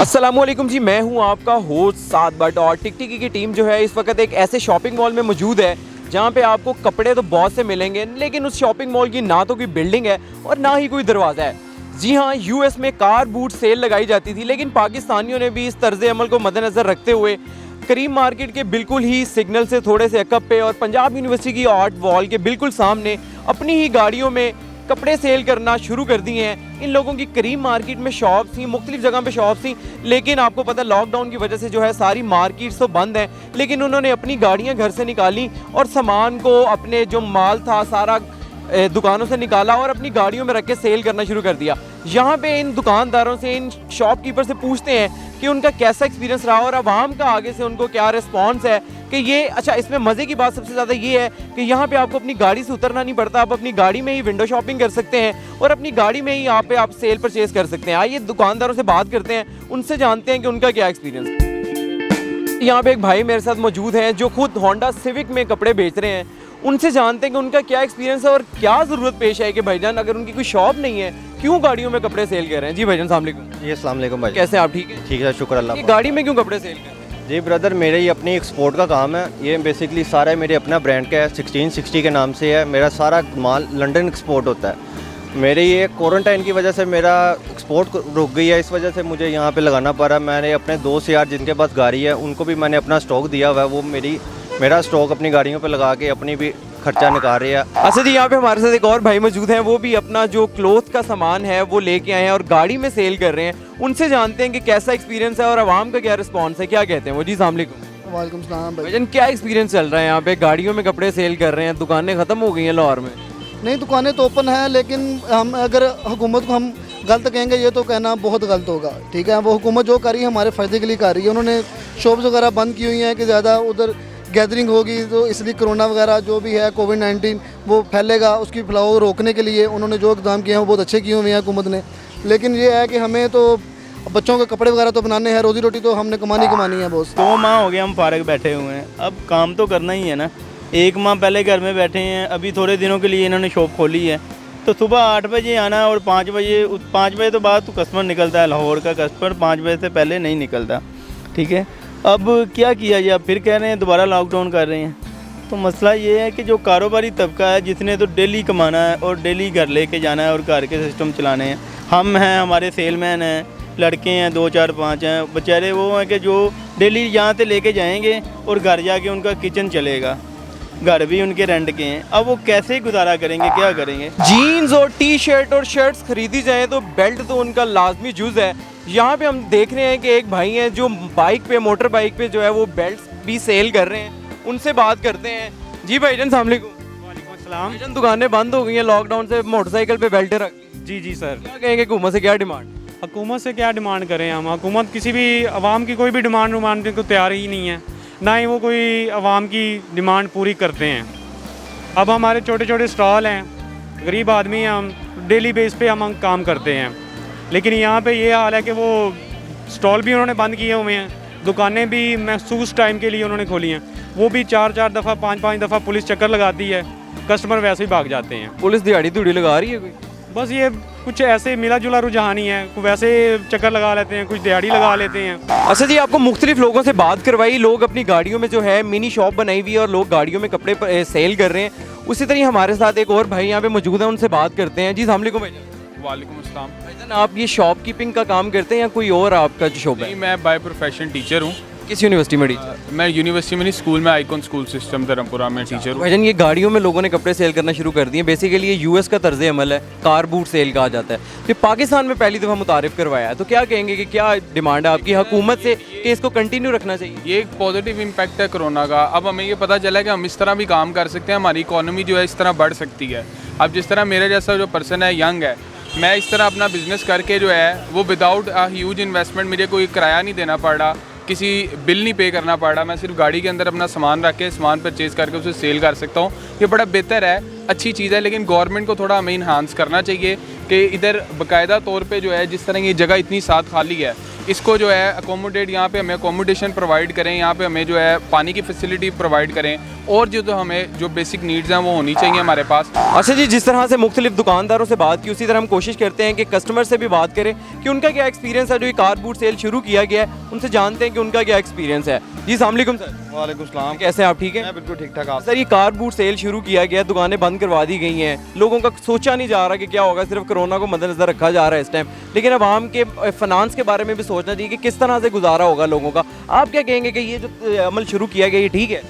अस्सलामुअलैकुम जी, मैं हूं आपका होस्ट साद बट और टिकटिकी की टीम जो है इस वक्त एक ऐसे शॉपिंग मॉल में मौजूद है जहां पे आपको कपड़े तो बहुत से मिलेंगे, लेकिन उस शॉपिंग मॉल की ना तो कोई बिल्डिंग है और ना ही कोई दरवाज़ा है। जी हाँ, यूएस में कार बूट सेल लगाई जाती थी, लेकिन पाकिस्तानियों ने भी इस तर्ज अमल को मद्देनज़र रखते हुए करीम मार्केट के बिल्कुल ही सिग्नल से थोड़े से अकब पे और पंजाब यूनिवर्सिटी की आर्ट वॉल के बिल्कुल सामने अपनी ही गाड़ियों में कपड़े सेल करना शुरू कर दिए हैं। इन लोगों की करीम मार्केट में शॉप्स थी, मुख्तलिफ जगह पे शॉप्स थी, लेकिन आपको पता है लॉकडाउन की वजह से जो है सारी मार्केट्स तो बंद हैं, लेकिन उन्होंने अपनी गाड़ियां घर से निकाली और सामान को अपने जो माल था सारा दुकानों से निकाला और अपनी गाड़ियों में रख के सेल करना शुरू कर दिया। यहाँ पे इन दुकानदारों से, इन शॉपकीपर से पूछते हैं कि उनका कैसा एक्सपीरियंस रहा और आवाम का आगे से उनको क्या रिस्पॉन्स है कि ये अच्छा। इसमें मज़े की बात सबसे ज़्यादा ये है कि यहाँ पे आपको अपनी गाड़ी से उतरना नहीं पड़ता, आप अपनी गाड़ी में ही विंडो शॉपिंग कर सकते हैं और अपनी गाड़ी में ही यहाँ पे आप सेल परचेज कर सकते हैं। आइए दुकानदारों से बात करते हैं, उनसे जानते हैं कि उनका क्या एक्सपीरियंस। यहाँ पे एक भाई मेरे साथ मौजूद हैं जो खुद होंडा सिविक में कपड़े बेच रहे हैं, उनसे जानते हैं कि उनका क्या एक्सपीरियंस है और क्या ज़रूरत पेश है कि भाईजान अगर उनकी कोई शॉप नहीं है क्यों गाड़ियों में कपड़े सेल कर रहे हैं। जी भाईजान अस्सलाम वालेकुम। जी अस्सलाम वालेकुम भाई, कैसे हैं आप? ठीक है। ठीक है, शुक्र अल्लाह ये का। गाड़ी में क्यों कपड़े सेल कर रहे हैं? जी ब्रदर, मेरे ही अपनी एक्सपोर्ट का काम है। ये बेसिकली सारा मेरे अपना ब्रांड का है, 1660 के नाम से है। मेरा सारा माल लंदन एक्सपोर्ट होता है। मेरे ये क्वारंटाइन की वजह से मेरा एक्सपोर्ट रुक गई है, इस वजह से मुझे यहाँ पे लगाना पड़ा। मैंने अपने दोस्त यार जिनके पास गाड़ी है उनको भी मैंने अपना स्टॉक दिया हुआ है, वो मेरा स्टॉक अपनी गाड़ियों पे लगा के अपनी भी खर्चा निकाल रहे हैं। अच्छा जी, यहाँ पे हमारे साथ एक और भाई मौजूद हैं, वो भी अपना जो क्लोथ का सामान है वो लेके आए हैं और गाड़ी में सेल कर रहे हैं। उनसे जानते हैं कि कैसा एक्सपीरियंस है और आवाम का क्या रिस्पॉन्स है, क्या कहते हैं वो। जी अस्सलाम वालेकुम। वालेकुम सलाम भाई। भाईजान क्या एक्सपीरियंस चल रहा है यहाँ पे? गाड़ियों में कपड़े सेल कर रहे हैं, दुकानें ख़त्म हो गई हैं लाहौर में। नहीं, दुकानें तो ओपन हैं, लेकिन हम अगर हुकूमत को हम गलत कहेंगे ये तो कहना बहुत गलत होगा। ठीक है, वो हुकूमत जो कर रही है हमारे फ़ायदे के लिए कर रही है। उन्होंने शॉप्स वगैरह बंद की हुई हैं कि ज़्यादा उधर गैदरिंग होगी तो इसलिए कोरोना वगैरह जो भी है कोविड-19 वो फैलेगा, उसकी फैलाव रोकने के लिए उन्होंने जो इक़दाम किए हैं वो बहुत अच्छे किए हुए हैं हुकूमत ने। लेकिन ये है कि हमें तो बच्चों के कपड़े वगैरह तो बनाने हैं, रोज़ी रोटी तो हमने कमानी है बॉस। 2 माह हो गए हम फारग बैठे हुए हैं, अब काम तो करना ही है ना। 1 माह पहले घर में बैठे हैं, अभी थोड़े दिनों के लिए इन्होंने शॉप खोली है, तो सुबह 8 बजे आना और 5 बजे तो बाद तो कस्टमर निकलता है। लाहौर का कस्टमर 5 बजे से पहले नहीं निकलता। ठीक है, अब क्या किया जाए, फिर कह रहे हैं दोबारा लॉकडाउन कर रहे हैं। तो मसला ये है कि जो कारोबारी तबका है जिसने तो डेली कमाना है और डेली घर लेके जाना है और घर के सिस्टम चलाने हैं, हम हैं, हमारे सेलमैन हैं, लड़के हैं 2 4 5 हैं, बेचारे वो हैं कि जो डेली यहाँ से लेके जाएंगे और घर जाके उनका किचन चलेगा, घर भी उनके रेंट के हैं। अब वो कैसे गुजारा करेंगे, क्या करेंगे? जीन्स और टी शर्ट और शर्ट्स खरीदी जाए तो बेल्ट तो उनका लाजमी जुज़ है। यहाँ पे हम देख रहे हैं कि एक भाई हैं जो बाइक पे, मोटर बाइक पे जो है वो बेल्ट भी सेल कर रहे हैं, उनसे बात करते हैं। जी भाईजान अस्सलाम वालेकुम। वालेकुम अस्सलाम। भाईजान दुकानें बंद हो गई हैं लॉकडाउन से, मोटरसाइकिल पे बेल्ट रख दी। जी जी सर, क्या कहेंगे हुकूमत से क्या डिमांड? हुकूमत से क्या डिमांड करें हम? हुकूमत किसी भी आवाम की कोई भी डिमांड मानने को तैयार ही नहीं है, ना ही वो कोई आवाम की डिमांड पूरी करते हैं। अब हमारे छोटे छोटे स्टॉल हैं, गरीब आदमी हैं, हम डेली बेस पे हम काम करते हैं, लेकिन यहाँ पे ये हाल है कि वो स्टॉल भी उन्होंने बंद किए हुए हैं, दुकानें भी महसूस टाइम के लिए उन्होंने खोली हैं, वो भी 4 दफ़ा 5 दफ़ा पुलिस चक्कर लगाती है, कस्टमर वैसे ही भाग जाते हैं। पुलिस दिहाड़ी धूड़ी लगा रही है कोई? बस ये कुछ ऐसे मिला जुला रुझान ही है, कुछ वैसे चक्कर लगा लेते हैं, कुछ दिहाड़ी लगा लेते हैं। अच्छा जी, आपको मुख्तलिफ लोगों से बात करवाई, लोग अपनी गाड़ियों में जो है मिनी शॉप बनाई हुई है और लोग गाड़ियों में कपड़े सेल कर रहे हैं। उसी तरह हमारे साथ एक और भाई यहाँ पे मौजूद है, उनसे बात करते हैं। जी अस्सलाम वालेकुम भाईजान। वालेकुम अस्सलाम। भाईजान आप ये शॉपकीपिंग का काम करते हैं या कोई और आपका जो शॉप नहीं, है? मैं बाय प्रोफेशन टीचर हूँ। किस यूनिवर्सिटी में टीचर? मैं यूनिवर्सिटी में नहीं, स्कूल में आइकॉन स्कूल सिस्टम धर्मपुरा में टीचर हूँ। भाईजान ये गाड़ियों में लोगों ने कपड़े सेल करना शुरू कर दिए, बेसिकली ये यूएस का तर्ज अमल है, कार बूट सेल कहा जाता है, फिर पाकिस्तान में पहली दफ़ा मुतारिफ करवाया है, तो क्या कहेंगे कि क्या डिमांड है आपकी हुकूमत से कि इसको कंटिन्यू रखना चाहिए? ये एक पॉजिटिव इम्पैक्ट है कोरोना का। अब हमें ये पता चला है कि हम इस तरह भी काम कर सकते हैं, हमारी इकोनॉमी जो है इस तरह बढ़ सकती है। अब जिस तरह मेरे जैसा जो पर्सन है, यंग है, मैं इस तरह अपना बिजनेस करके जो है वो विदाउट अ ह्यूज इन्वेस्टमेंट, मुझे कोई किराया नहीं देना पड़ रहा, किसी बिल नहीं पे करना पड़ रहा, मैं सिर्फ गाड़ी के अंदर अपना सामान रख के सामान परचेज़ करके उसे सेल कर सकता हूँ। ये बड़ा बेहतर है, अच्छी चीज़ है, लेकिन गवर्नमेंट को थोड़ा हमें इन्हांस करना चाहिए कि इधर बाकायदा तौर पे जो है जिस तरह की जगह इतनी साथ खाली है, इसको जो है अकोमोडेट, यहाँ पे हमें अकोमोडेशन प्रोवाइड करें, यहाँ पे हमें जो है पानी की फैसिलिटी प्रोवाइड करें, और जो तो हमें जो बेसिक नीड्स हैं वो होनी चाहिए हमारे पास। अच्छा जी, जिस तरह से मुख्तलिफ दुकानदारों से बात की, उसी तरह हम कोशिश करते हैं कि कस्टमर से भी बात करें कि उनका क्या एक्सपीरियंस है। जो ये कार बूट सेल शुरू किया गया है, उनसे जानते हैं कि उनका क्या एक्सपीरियंस है। जी अस्सलाम वालेकुम सर। वालेकुम सलाम। कैसे हैं आप, ठीक मैं है? बिल्कुल ठीक ठाक। आप सर, ये कार बूट सेल शुरू किया गया, दुकानें बंद करवा दी गई हैं, लोगों का सोचा नहीं जा रहा कि क्या होगा, सिर्फ कोरोना को मद्देनजर रखा जा रहा है इस टाइम, लेकिन अब आम के फाइनेंस के बारे में भी सोचना चाहिए कि किस तरह से गुजारा होगा लोगों का। आप क्या कहेंगे कि ये जो अमल शुरू किया गया ये ठीक है?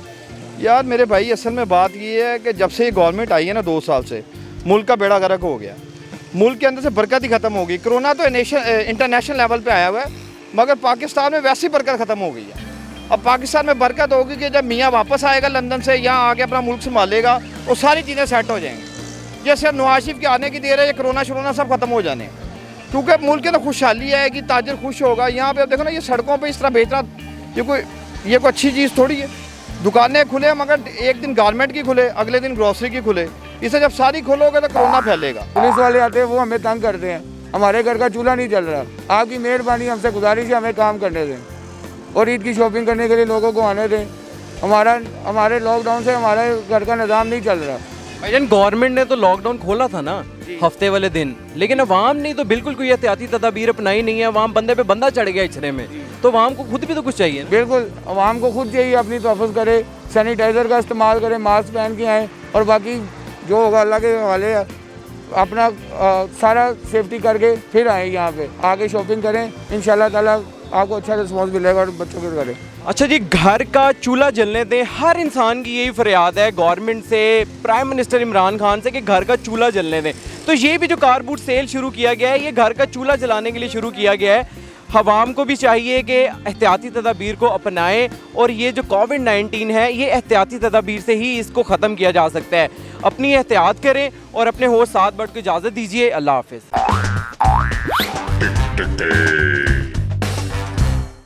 यार मेरे भाई, असल में बात ये है कि जब से ये गवर्नमेंट आई है ना 2 साल से, मुल्क का बेड़ा गर्क हो गया। मुल्क के अंदर से बरकत ही ख़त्म हो गई। कोरोना तो इंटरनेशनल लेवल पे आया हुआ है, मगर पाकिस्तान में वैसी बरकत ख़त्म हो गई है। अब पाकिस्तान में बरकत होगी कि जब मियाँ वापस आएगा लंदन से, यहाँ आके अपना मुल्क संभालेगा, वो सारी चीज़ें सेट हो जाएंगी। जैसे नवाज शरीफ के आने की देर है, ये कोरोना शरोना सब खत्म हो जाने, क्योंकि मुल्क के अंदर खुशहाली है कि ताजर खुश होगा। यहाँ पे अब देखो ना, ये सड़कों पे इस तरह बेचना, ये कोई अच्छी चीज़ थोड़ी है। दुकानें खुले, मगर एक दिन गारमेंट की खुले, अगले दिन ग्रोसरी की खुले। इसे जब सारी खोलोगे तो कोरोना फैलेगा। पुलिस वाले आते हैं, वो हमें तंग करते हैं। हमारे घर का चूल्हा नहीं चल रहा। आपकी मेहरबानी, हमसे गुजारिश है, हमें काम करने दें और ईद की शॉपिंग करने के लिए लोगों को आने दें। हमारे लॉकडाउन से हमारे घर का निज़ाम नहीं चल रहा। भाईजान, गवर्नमेंट ने तो लॉकडाउन खोला था ना हफ्ते वाले दिन, लेकिन अवाम ने तो बिल्कुल कोई एहतियाती तदाबीर अपनाई नहीं है। अवाम बंदे पे बंदा चढ़ गया इचरे में, तो अवाम को खुद भी तो कुछ चाहिए ना। बिल्कुल, आवाम को खुद चाहिए अपनी तहफ़्फ़ुज़ करे, सैनिटाइज़र का इस्तेमाल करें, मास्क पहन के आएँ, और बाकी जो होगा अल्लाह के हवाले है। अपना सारा सेफ्टी करके फिर आए यहाँ पे, आके शॉपिंग करें। इंशाल्लाह ताला आपको अच्छा रिस्पॉन्स मिलेगा और बच्चों को करें। अच्छा जी, घर का चूल्हा जलने दें, हर इंसान की यही फरियाद है गवर्नमेंट से, प्राइम मिनिस्टर इमरान खान से, कि घर का चूल्हा जलने दें। तो ये भी जो कार बूट सेल शुरू किया गया है, ये घर का चूल्हा जलाने के लिए शुरू किया गया है। अवाम को भी चाहिए कि एहतियाती तदाबीर को अपनाएं, और ये जो कोविड-19 है, ये एहतियाती तदाबीर से ही इसको ख़त्म किया जा सकता है। अपनी एहतियात करें और अपने होश साथ बढ़ के इजाज़त दीजिए। अल्लाह हाफ़िज़।